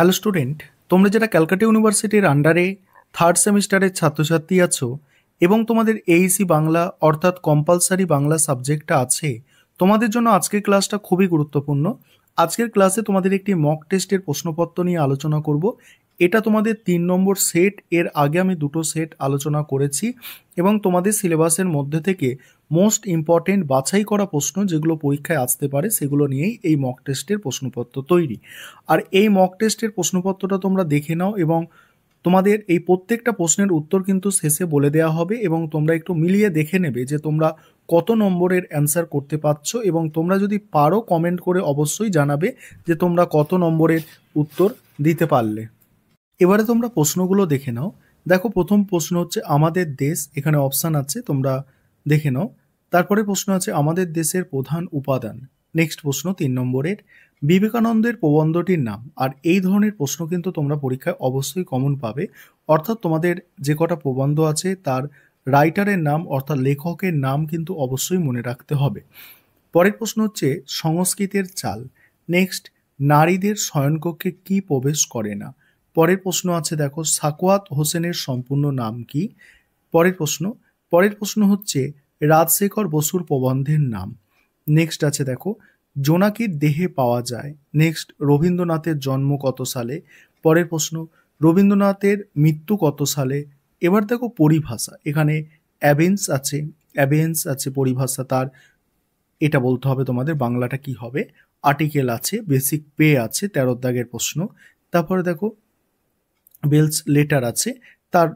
Hello student, তোমরা যারা ক্যালকাটা ইউনিভার্সিটির আন্ডারে থার্ড সেমিস্টারের ছাত্রছাত্রী আছো এবং তোমাদের এইসি বাংলা অর্থাৎ কম্পালসারি বাংলা সাবজেক্টটা আছে, তোমাদের জন্য আজকের ক্লাসটা খুবই গুরুত্বপূর্ণ। আজকের ক্লাসে তোমাদের একটি মক টেস্টের প্রশ্নপত্র নিয়ে আলোচনা করব। এটা তোমাদের 3 নম্বর সেট। এর আগে আমি 2টো সেট আলোচনা করেছি এবং তোমাদের সিলেবাসের মধ্যে থেকে মোস্ট ইম্পর্টেন্ট বাছাই করা প্রশ্ন যেগুলো পরীক্ষায় আসতে পারে সেগুলো নিয়েই এই মক টেস্টের প্রশ্নপত্র তৈরি। আর এই মক টেস্টের প্রশ্নপত্রটা তোমরা দেখে নাও এবং তোমাদের এই প্রত্যেকটা প্রশ্নের উত্তর কিন্তু শেষে বলে দেওয়া হবে এবং তোমরা একটু মিলিয়ে দেখে নেবে যে তোমরা কত নম্বরের অ্যান্সার করতে পারছো এবং তোমরা যদি পারো কমেন্ট করে অবশ্যই জানাবে যে তোমরা কত নম্বরের উত্তর দিতে পারলে। এবারে তোমরা প্রশ্নগুলো দেখে নাও। দেখো, প্রথম প্রশ্ন হচ্ছে আমাদের দেশ, এখানে অপশান আছে তোমরা দেখে নাও। তারপরে প্রশ্ন আছে আমাদের দেশের প্রধান উপাদান। নেক্সট প্রশ্ন 3 নম্বরের বিবেকানন্দের প্রবন্ধটির নাম। আর এই ধরনের প্রশ্ন কিন্তু তোমরা পরীক্ষায় অবশ্যই কমন পাবে, অর্থাৎ তোমাদের যে কটা প্রবন্ধ আছে তার রাইটারের নাম অর্থাৎ লেখকের নাম কিন্তু অবশ্যই মনে রাখতে হবে। পরের প্রশ্ন হচ্ছে সংস্কৃতের চাল। নেক্সট, নারীদের শয়নকক্ষে কি প্রবেশ করে না। পরের প্রশ্ন আছে দেখো সাখাওয়াত হোসেনের সম্পূর্ণ নাম কি। পরের প্রশ্ন হচ্ছে রাজশেখর বসুর প্রবন্ধের নাম। নেক্সট আছে দেখো জোনাকির দেহে পাওয়া যায়। নেক্সট, রবীন্দ্রনাথের জন্ম কত সালে। পরের প্রশ্ন রবীন্দ্রনাথের মৃত্যু কত সালে। এবার দেখো পরিভাষা, এখানে অ্যাবেন্স আছে পরিভাষা, তার এটা বলতে হবে তোমাদের বাংলাটা কি হবে। আর্টিকেল আছে, বেসিক পে আছে 13 দাগের প্রশ্ন। তারপরে দেখো বেলস লেটার আছে, তার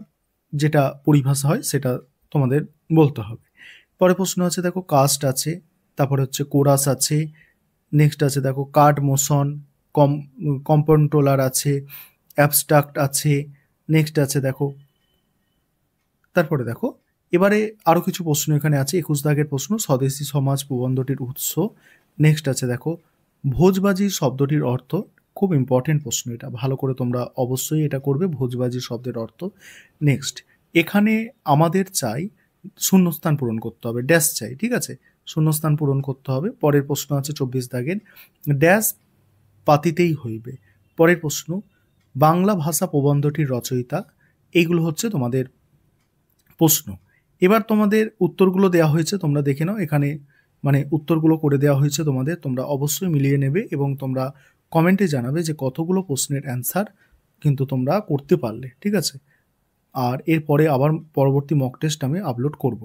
যেটা পরিভাষা হয় সেটা তোমাদের বলতে হবে। পরে প্রশ্ন আছে দেখো কাস্ট আছে, তারপরে হচ্ছে কোরাস আছে। নেক্সট আছে দেখো কার্ড মোশন, কম্পন্টোলার আছে, অ্যাবস্ট্রাক্ট আছে। নেক্সট আছে দেখো, তারপরে দেখো এবারে আরও কিছু প্রশ্ন এখানে আছে। 21 দাগের প্রশ্ন স্বদেশী সমাজ প্রবন্ধটির উৎস। নেক্সট আছে দেখো ভোজবাজি শব্দটির অর্থ। খুব ইম্পর্টেন্ট প্রশ্ন, এটা ভালো করে তোমরা অবশ্যই এটা করবে, ভোজবাজি শব্দের অর্থ। নেক্সট, এখানে আমাদের চাই শূন্যস্থান পূরণ করতে হবে, ড্যাশ চাই, ঠিক আছে, শূন্যস্থান পূরণ করতে হবে। পরের প্রশ্ন আছে 24 দাগের ড্যাশ পাতিতেই হইবে। পরের প্রশ্ন বাংলা ভাষা প্রবন্ধটির রচয়িতা। এইগুলো হচ্ছে তোমাদের প্রশ্ন। এবার তোমাদের উত্তরগুলো দেওয়া হয়েছে, তোমরা দেখে নাও, এখানে মানে উত্তরগুলো করে দেওয়া হয়েছে তোমাদের, তোমরা অবশ্যই মিলিয়ে নেবে এবং তোমরা কমেন্টে জানাবে যে কতগুলো প্রশ্নের অ্যান্সার কিন্তু তোমরা করতে পারলে, ঠিক আছে। আর এরপরে আবার পরবর্তী মক টেস্ট আমি আপলোড করব।